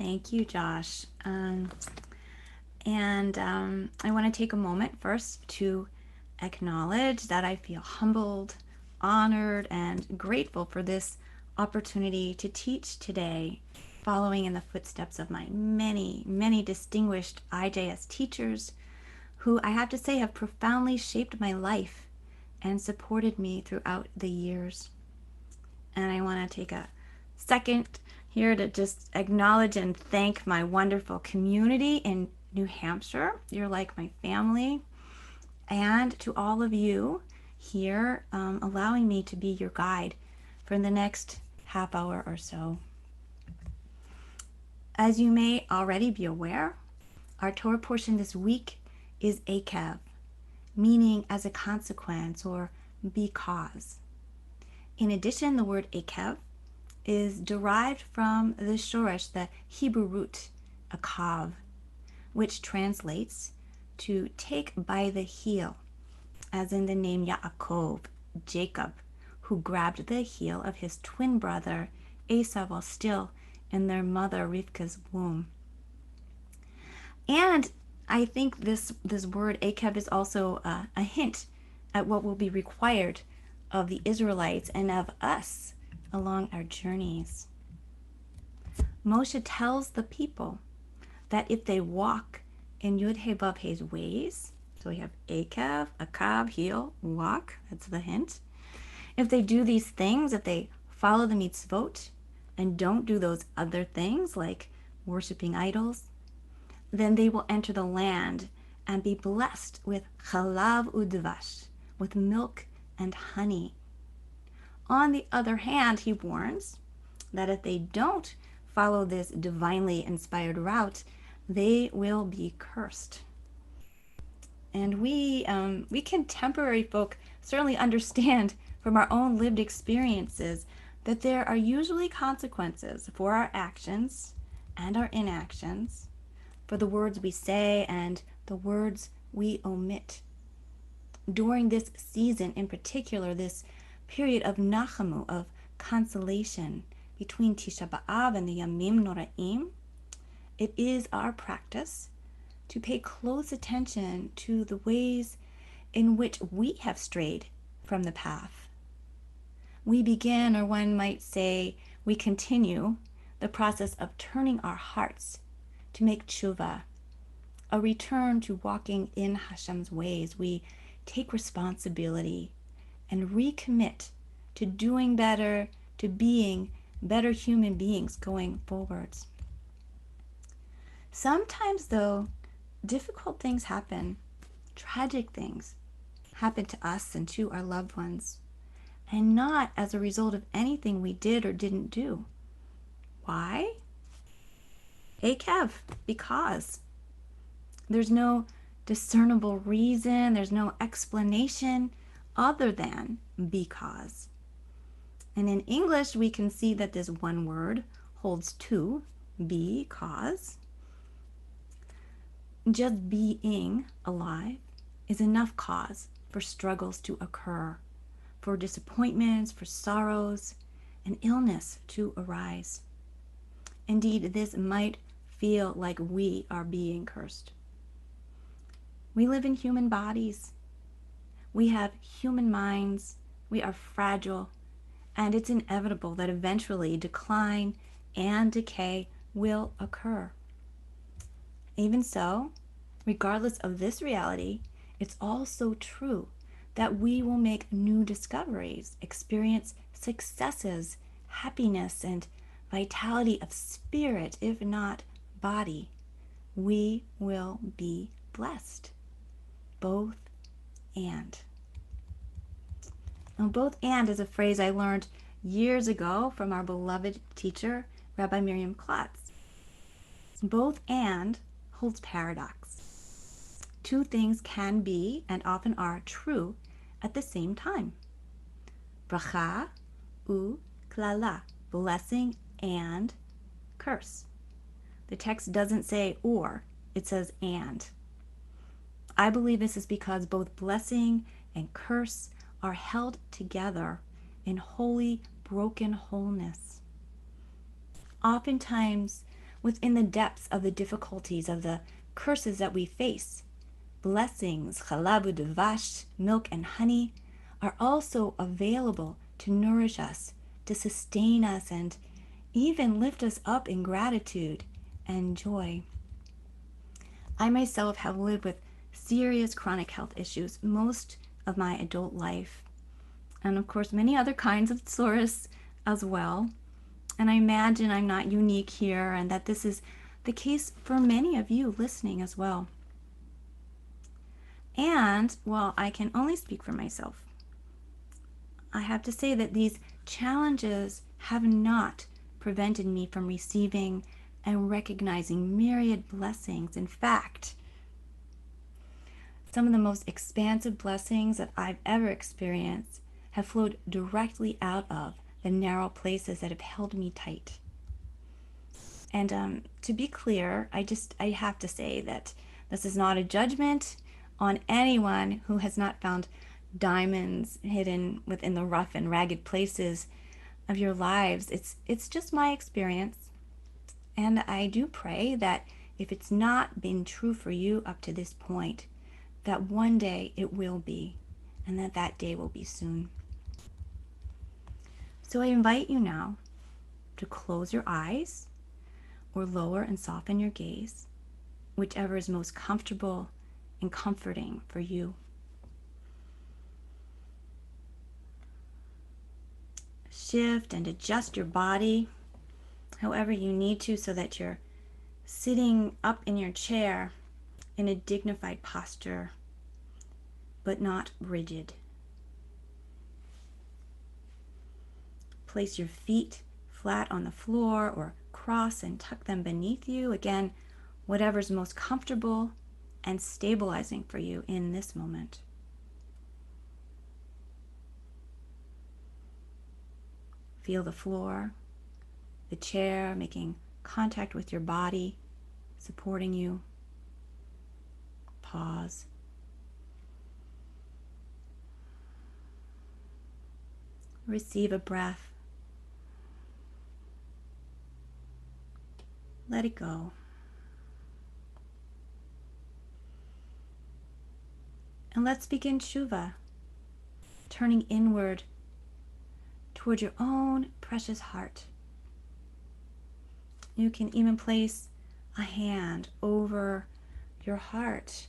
Thank you, Josh. I want to take a moment first to acknowledge that I feel humbled, honored, and grateful for this opportunity to teach today, following in the footsteps of my many, many distinguished IJS teachers who I have to say have profoundly shaped my life and supported me throughout the years. And I want to take a second here to just acknowledge and thank my wonderful community in New Hampshire. You're like my family. And to all of you here, allowing me to be your guide for the next half hour or so. As you may already be aware, our Torah portion this week is Akev, meaning as a consequence or because. In addition, the word Akev is derived from the shoresh, the Hebrew root, akav, which translates to take by the heel, as in the name Yaakov, Jacob, who grabbed the heel of his twin brother Esau while still in their mother Rivka's womb. And I think this word Akev is also a hint at what will be required of the Israelites and of us along our journeys. Moshe tells the people that if they walk in Yud He Vav He's ways, so we have Akev, Akav, heel, walk, that's the hint. If they do these things, if they follow the mitzvot and don't do those other things like worshiping idols, then they will enter the land and be blessed with chalav udvash, with milk and honey. On the other hand, he warns that if they don't follow this divinely inspired route, they will be cursed. And we contemporary folk certainly understand from our own lived experiences that there are usually consequences for our actions and our inactions, for the words we say and the words we omit. During this season in particular, this period of nachamu, of consolation between Tisha B'Av and the Yamim Noraim, it is our practice to pay close attention to the ways in which we have strayed from the path. We begin, or one might say, we continue the process of turning our hearts to make tshuva, a return to walking in Hashem's ways. We take responsibility and recommit to doing better, to being better human beings going forwards. Sometimes, though, difficult things happen, tragic things happen to us and to our loved ones, and not as a result of anything we did or didn't do. Why? Akev, because. There's no discernible reason, there's no explanation other than because. And in English, we can see that this one word holds two, because. Just being alive is enough cause for struggles to occur, for disappointments, for sorrows, and illness to arise. Indeed, this might feel like we are being cursed. We live in human bodies. We have human minds. We are fragile, and it's inevitable that eventually decline and decay will occur. Even so, regardless of this reality, it's also true that we will make new discoveries, experience successes, happiness, and vitality of spirit, if not body. We will be blessed. Both and. Now, both and is a phrase I learned years ago from our beloved teacher, Rabbi Miriam Klotz. Both and holds paradox. Two things can be and often are true at the same time. Bracha u klala, blessing and curse. The text doesn't say or, it says and. I believe this is because both blessing and curse are held together in holy, broken wholeness. Oftentimes, within the depths of the difficulties of the curses that we face. Blessings, chalabu devash, milk and honey, are also available to nourish us, to sustain us, and even lift us up in gratitude and joy. I myself have lived with serious chronic health issues most of my adult life, and of course many other kinds of psoriasis as well. And I imagine I'm not unique here, and that this is the case for many of you listening as well. And while I can only speak for myself, I have to say that these challenges have not prevented me from receiving and recognizing myriad blessings. In fact, some of the most expansive blessings that I've ever experienced have flowed directly out of the narrow places that have held me tight. And to be clear, I have to say that this is not a judgment on anyone who has not found diamonds hidden within the rough and ragged places of your lives. It's just my experience. And I do pray that if it's not been true for you up to this point, that one day it will be, and that that day will be soon. So I invite you now to close your eyes or lower and soften your gaze, whichever is most comfortable and comforting for you. Shift and adjust your body however you need to so that you're sitting up in your chair in a dignified posture, but not rigid. Place your feet flat on the floor or cross and tuck them beneath you. Again, whatever's most comfortable and stabilizing for you in this moment. Feel the floor, the chair making contact with your body, supporting you. Pause. Receive a breath. Let it go. And let's begin tshuva, turning inward toward your own precious heart. You can even place a hand over your heart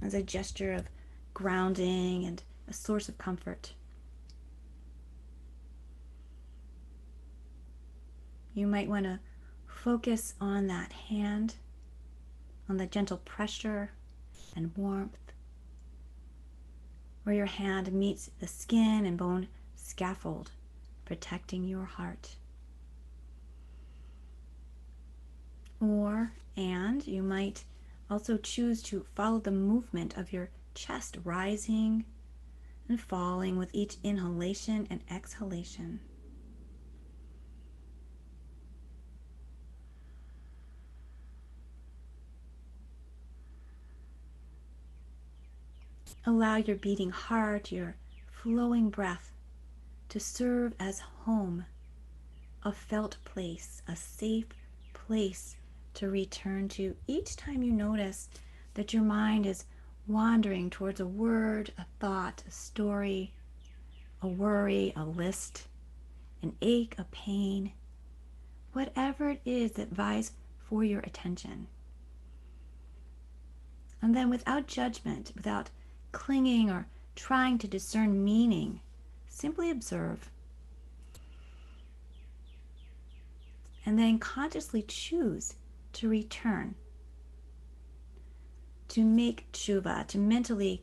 as a gesture of grounding and a source of comfort. You might want to focus on that hand, on the gentle pressure and warmth, where your hand meets the skin and bone scaffold, protecting your heart. And you might also choose to follow the movement of your chest rising and falling with each inhalation and exhalation. Allow your beating heart, your flowing breath, to serve as home, a felt place, a safe place to return to each time you notice that your mind is wandering towards a word, a thought, a story, a worry, a list, an ache, a pain, whatever it is that vies for your attention. And then without judgment, without clinging or trying to discern meaning, simply observe. And then consciously choose to return, to make tshuva, to mentally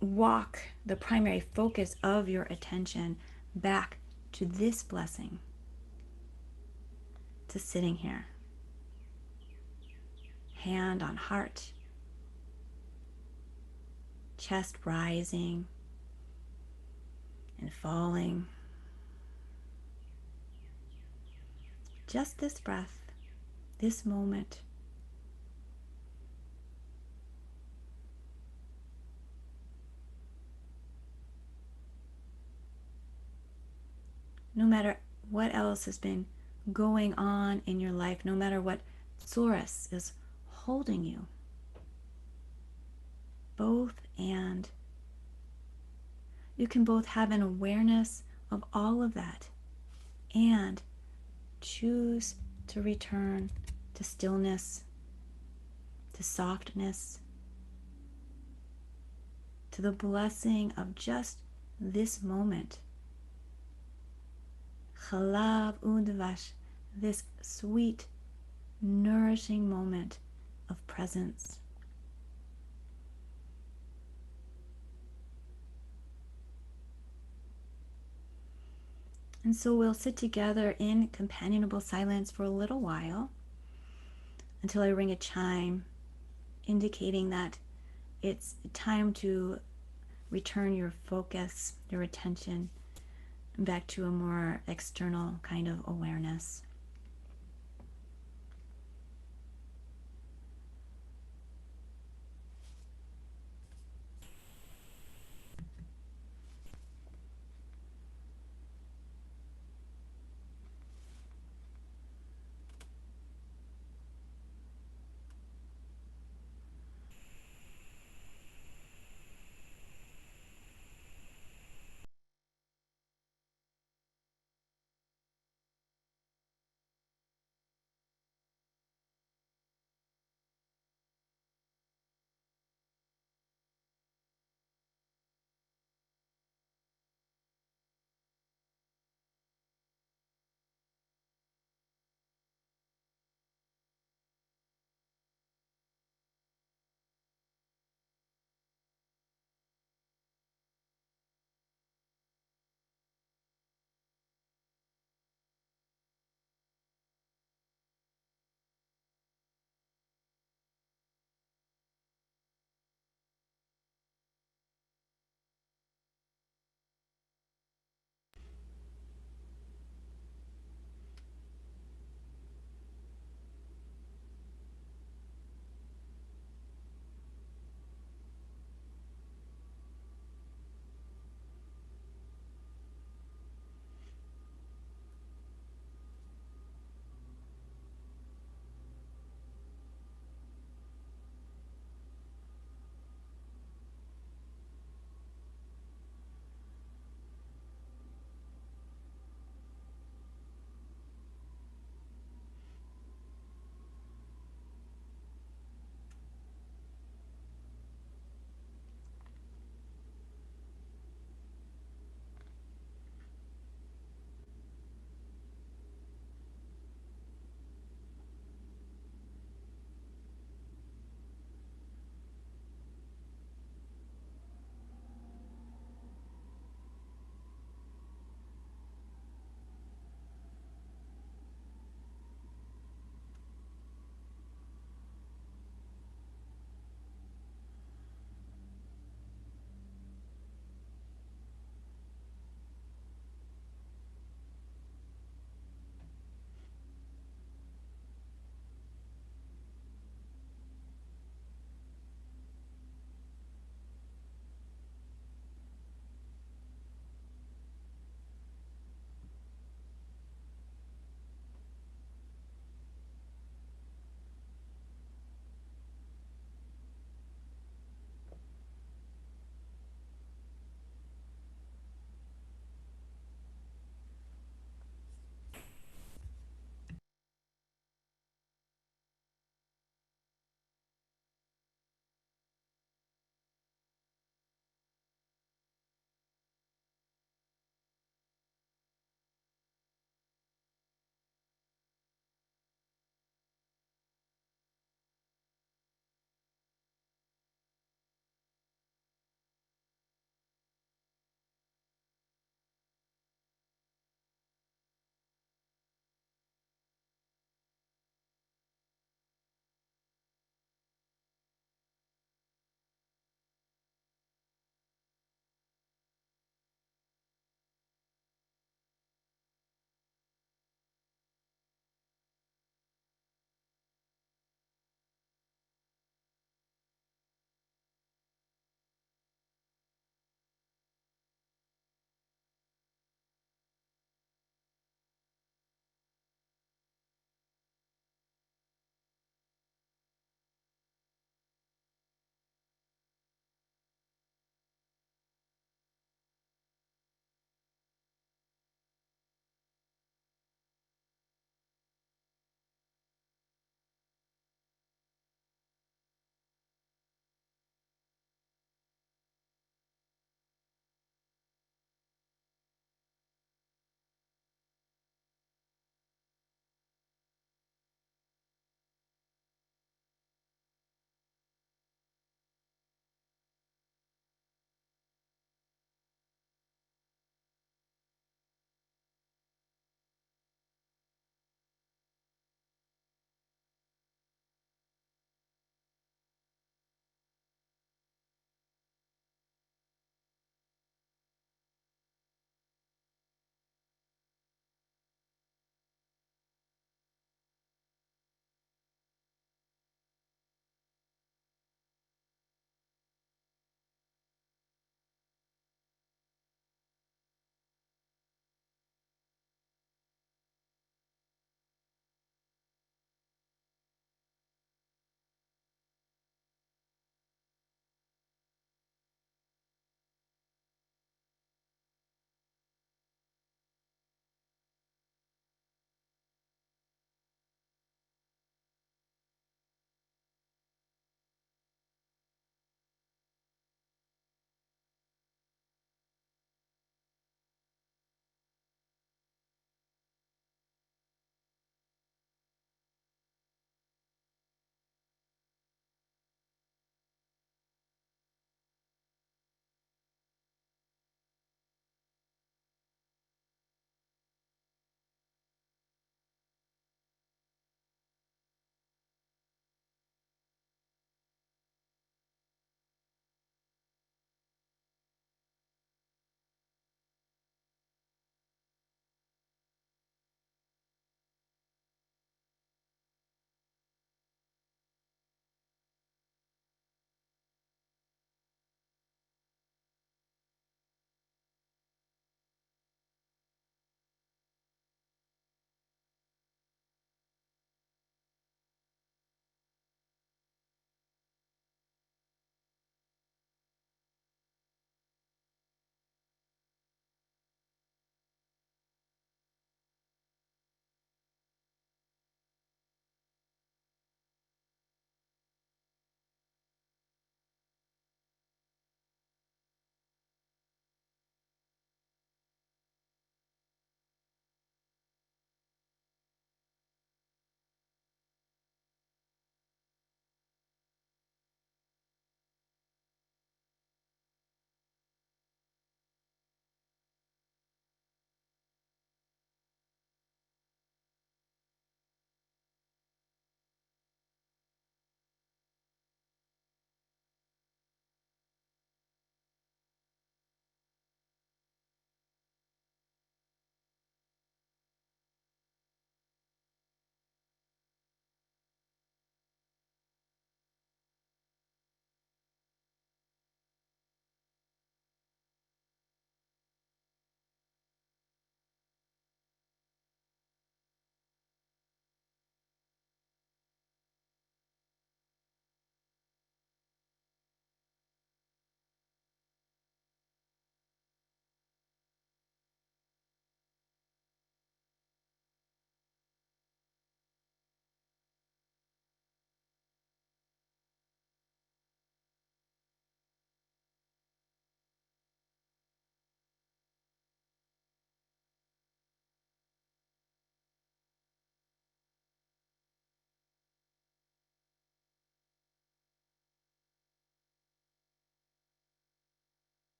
walk the primary focus of your attention back to this blessing, to sitting here, hand on heart, chest rising and falling. Just this breath, this moment. No matter what else has been going on in your life, no matter what source is holding you. Both and. You can both have an awareness of all of that and choose to return to stillness, to softness, to the blessing of just this moment. Chalav udvash, this sweet, nourishing moment of presence. And so we'll sit together in companionable silence for a little while until I ring a chime indicating that it's time to return your focus, your attention back to a more external kind of awareness.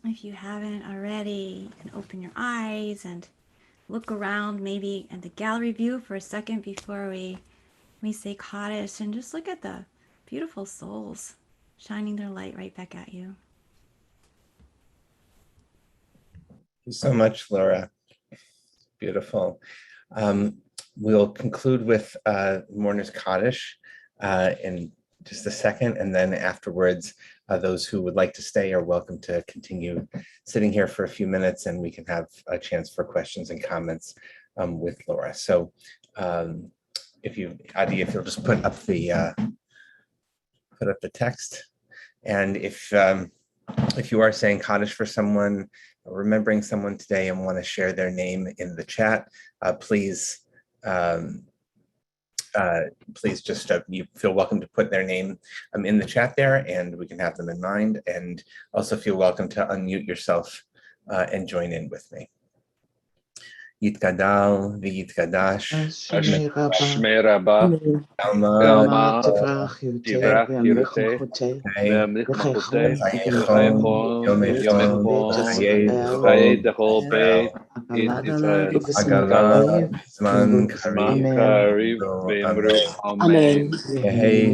If you haven't already, you can open your eyes and look around maybe at the gallery view for a second before we say Kaddish, and just look at the beautiful souls shining their light right back at you. Thank you so much, Laura. Beautiful. We'll conclude with Mourner's Kaddish in just a second, and then afterwards, those who would like to stay are welcome to continue sitting here for a few minutes, and we can have a chance for questions and comments with Laura. So, Adi, if you'll just put up the text, and if you are saying Kaddish for someone, remembering someone today and want to share their name in the chat, please just you feel welcome to put their name in the chat there, and we can have them in mind. And also feel welcome to unmute yourself and join in with me. Yitgadal v'yitgadash Shmei Rabba Alma Tivrach Yiruteh Ve'amlich Malchuteh V'chayechon Yom Echon Chayei Dechol Beit Israel Agala Zman Kariv V'imru Amen Yehei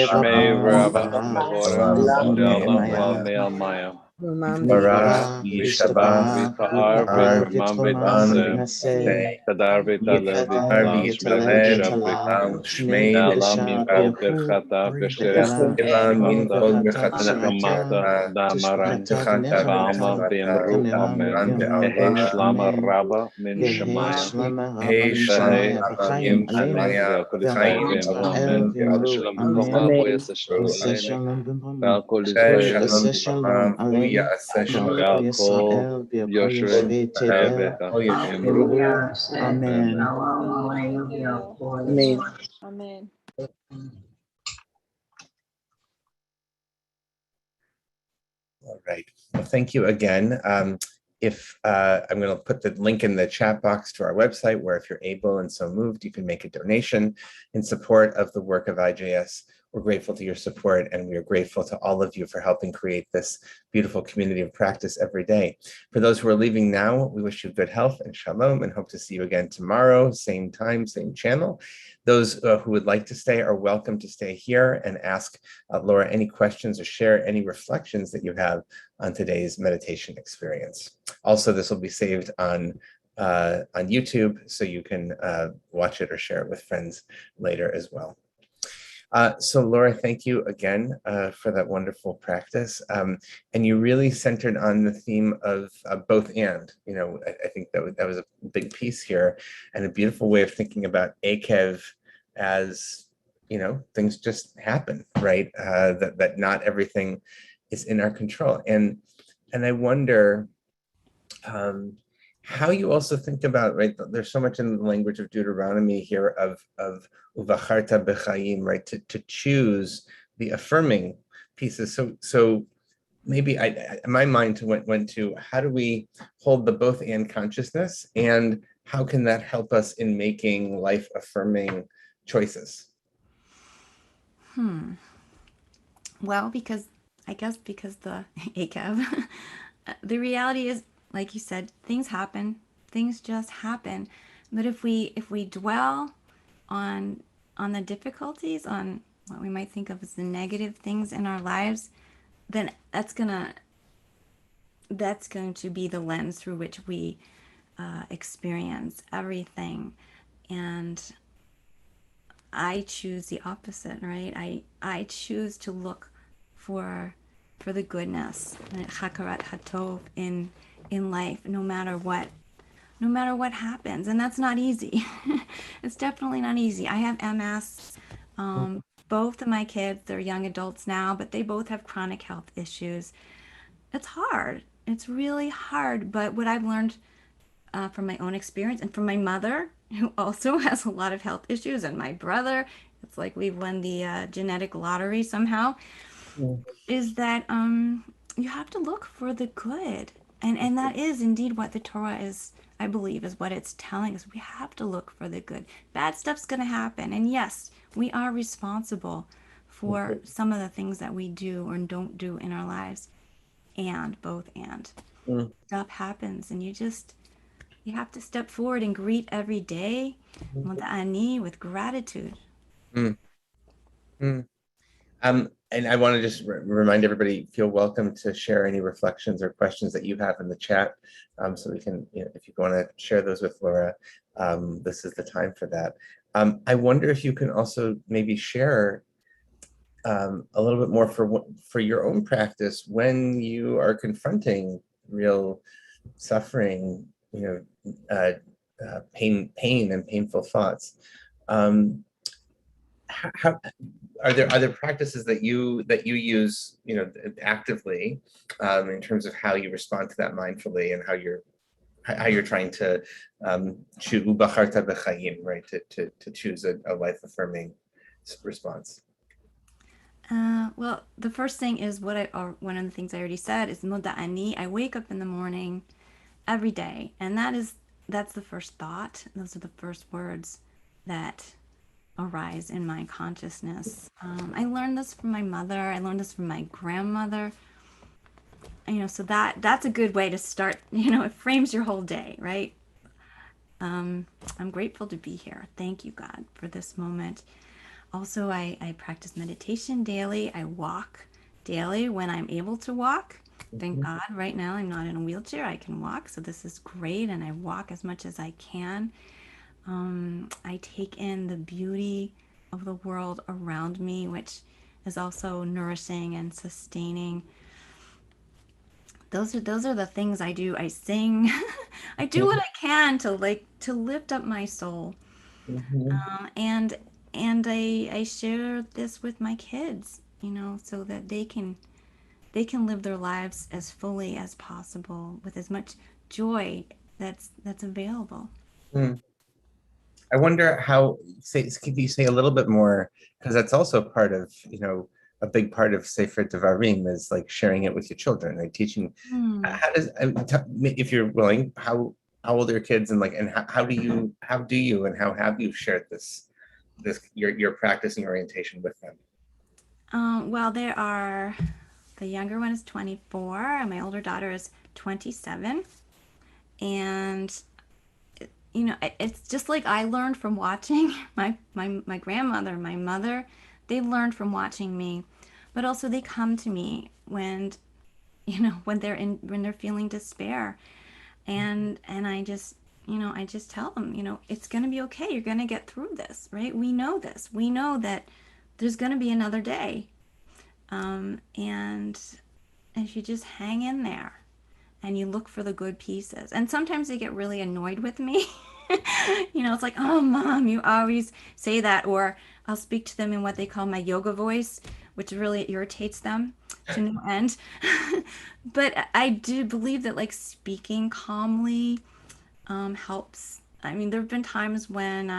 Shmei Rabba Mevorach Shalom V'Almei Bara Yishaba V'Ta'ar V'Trumam V'Taseh Tadar V'Talel V'Talam Shmei Shabbat Shmei Na'ala min kol berchata v'shirata v'nechamata da'amaran v'alma v'emru amen. Yehi shlama rabba min shemayim v'hei chayim amen ve'al kol Yisrael v'emru amen. Yaseh shalom b'mkomav v'yaseh shalom aleinu ve'al kol Yisrael ve'al kol Yoshvei be'avecha v'emru amen. Amen. Amen. All right. Well, thank you again. If I'm going to put the link in the chat box to our website, where if you're able and so moved, you can make a donation in support of the work of IJS. We're grateful to your support, and we are grateful to all of you for helping create this beautiful community of practice every day. For those who are leaving now, we wish you good health and shalom, and hope to see you again tomorrow, same time, same channel. Those who would like to stay are welcome to stay here and ask Laura any questions or share any reflections that you have on today's meditation experience. Also, this will be saved on YouTube, so you can watch it or share it with friends later as well. So Laura, thank you again for that wonderful practice. And you really centered on the theme of both and. You know, I think that was a big piece here, and a beautiful way of thinking about Akev as, you know, things just happen, right? That not everything is in our control. And I wonder how you also think about, right? There's so much in the language of Deuteronomy here of uvacharta b'chaim, right? To choose the affirming pieces. So maybe my mind went to how do we hold the both and consciousness, and how can that help us in making life affirming choices? Well, I guess because the ACAV, the reality is, like you said, things happen. Things just happen. But if we dwell on the difficulties, on what we might think of as the negative things in our lives, then that's going to be the lens through which we experience everything. And I choose the opposite, right? I choose to look for the goodness, hakarat hatov in life, no matter what happens. And that's not easy. It's definitely not easy. I have MS. Both of my kids, they're young adults now, but they both have chronic health issues. It's hard. It's really hard. But what I've learned from my own experience, and from my mother, who also has a lot of health issues, and my brother, it's like we've won the genetic lottery somehow, is that you have to look for the good. And that is indeed what the Torah is, I believe, is what it's telling us. We have to look for the good. Bad stuff's going to happen. And yes, we are responsible for some of the things that we do or don't do in our lives. both and. Mm. Stuff happens, and you have to step forward and greet every day with gratitude. Mm. Mm. And I want to just remind everybody, feel welcome to share any reflections or questions that you have in the chat. So we can, if you want to share those with Laura, this is the time for that. I wonder if you can also maybe share a little bit more for your own practice when you are confronting real suffering, pain and painful thoughts. How are there practices that you use actively in terms of how you respond to that mindfully, and how you're trying to choose ubacharta b'chayim, right, to choose a life affirming response? Well, the first thing is one of the things I already said is moda'ani. I wake up in the morning every day, and that's the first thought. Those are the first words that arise in my consciousness. I learned this from my mother. I learned this from my grandmother. So that's a good way to start. It frames your whole day, right? I'm grateful to be here. Thank you, God, for this moment. Also, I practice meditation daily. I walk daily when I'm able to walk. Thank God, right now I'm not in a wheelchair. I can walk, so this is great, and I walk as much as I can. I take in the beauty of the world around me, which is also nourishing and sustaining. Those are the things I do. I sing. I do what I can to lift up my soul. Mm-hmm. And I share this with my kids, so that they can live their lives as fully as possible with as much joy that's available. Mm. I wonder could you say a little bit more, because that's also part of, a big part of Sefer Devarim is like sharing it with your children, like teaching. How does, if you're willing, how old are your kids, and how do you and how have you shared this your practice and your orientation with them? Well, the younger one is 24, and my older daughter is 27. And it's just like I learned from watching my grandmother, my mother. They learned from watching me, but also they come to me when when they're feeling despair, and I just I just tell them, it's gonna be okay. You're gonna get through this, right? We know this. We know that there's gonna be another day, and if you just hang in there and you look for the good pieces. And sometimes they get really annoyed with me. It's like, oh, mom, you always say that. Or I'll speak to them in what they call my yoga voice, which really irritates them to no end. But I do believe that speaking calmly helps. I mean, there have been times when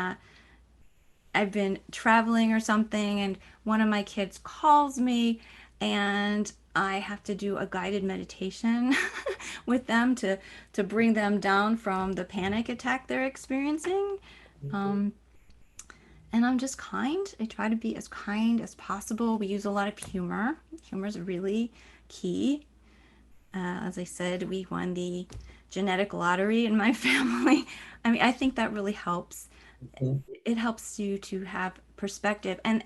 I've been traveling or something, and one of my kids calls me, and I have to do a guided meditation with them to bring them down from the panic attack they're experiencing. Um, and I'm just kind. I try to be as kind as possible. We use a lot of humor. Humor is really key. As I said, we won the genetic lottery in my family. I mean, I think that really helps. Mhm. It helps you to have perspective, and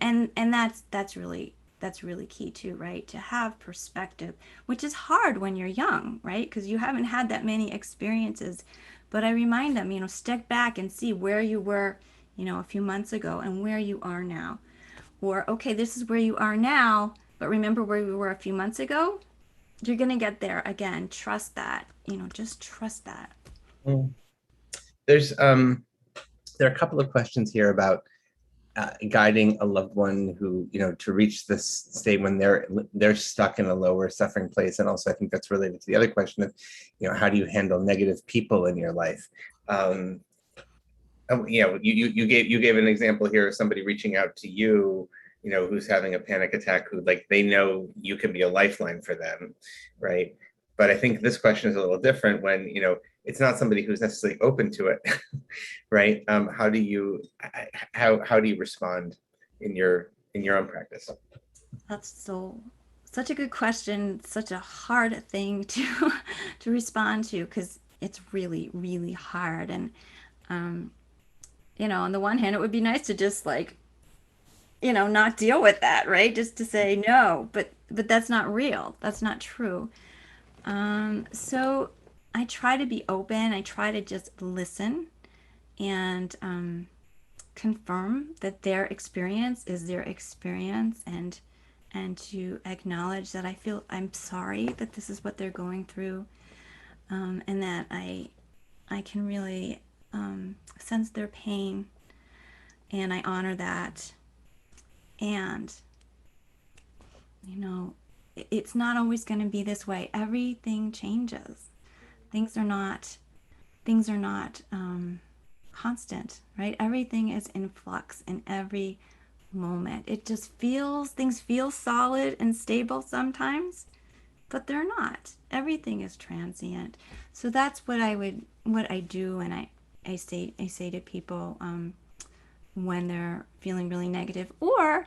that's really key too, right? To have perspective, which is hard when you're young, right? Because you haven't had that many experiences. But I remind them, step back and see where you were, a few months ago, and where you are now. Or, okay, this is where you are now, but remember where we were a few months ago? You're gonna get there again. Trust that. Just trust that. Mm. There are a couple of questions here about guiding a loved one who, to reach this state when they're stuck in a lower suffering place. And also, I think that's related to the other question of, how do you handle negative people in your life? You gave an example here of somebody reaching out to you, who's having a panic attack, who they know you can be a lifeline for them, right? But I think this question is a little different when, it's not somebody who's necessarily open to it, right? How do you respond in your own practice? That's so such a good question, such a hard thing to to respond to, because it's really, really hard. And on the one hand, it would be nice to just like, not deal with that, right? Just to say no, but that's not real. That's not true. So I try to be open. I try to just listen and confirm that their experience is their experience, and to acknowledge that I'm sorry that this is what they're going through, and that I can really sense their pain, and I honor that. And it's not always going to be this way. Everything changes. Things are not constant, right? Everything is in flux in every moment. Things feel solid and stable sometimes, but they're not. Everything is transient. So that's what I do, and I say to people when they're feeling really negative, or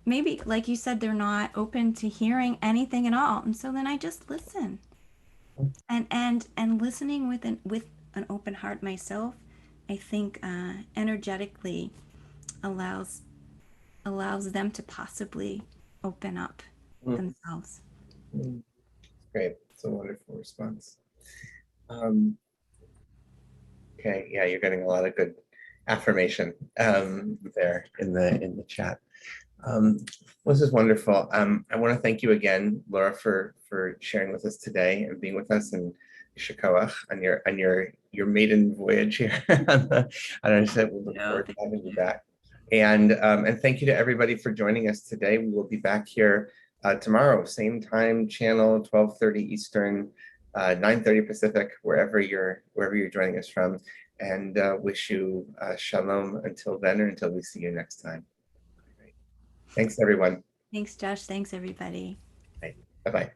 maybe like you said, they're not open to hearing anything at all, and so then I just listen, and listening with an open heart myself, I think energetically allows them to possibly open up themselves. Great. It's a wonderful response. Okay, yeah, you're getting a lot of good affirmation there in the chat. This is wonderful. I want to thank you again, Laura, for sharing with us today and being with us, and Shakoach on your maiden voyage here. I understand. We look forward to having you back. And thank you to everybody for joining us today. We will be back here tomorrow, same time channel, 12:30 Eastern, 9:30 Pacific, wherever you're joining us from. And wish you shalom until then, or until we see you next time. Thanks, everyone. Thanks, Josh. Thanks, everybody. Bye-bye.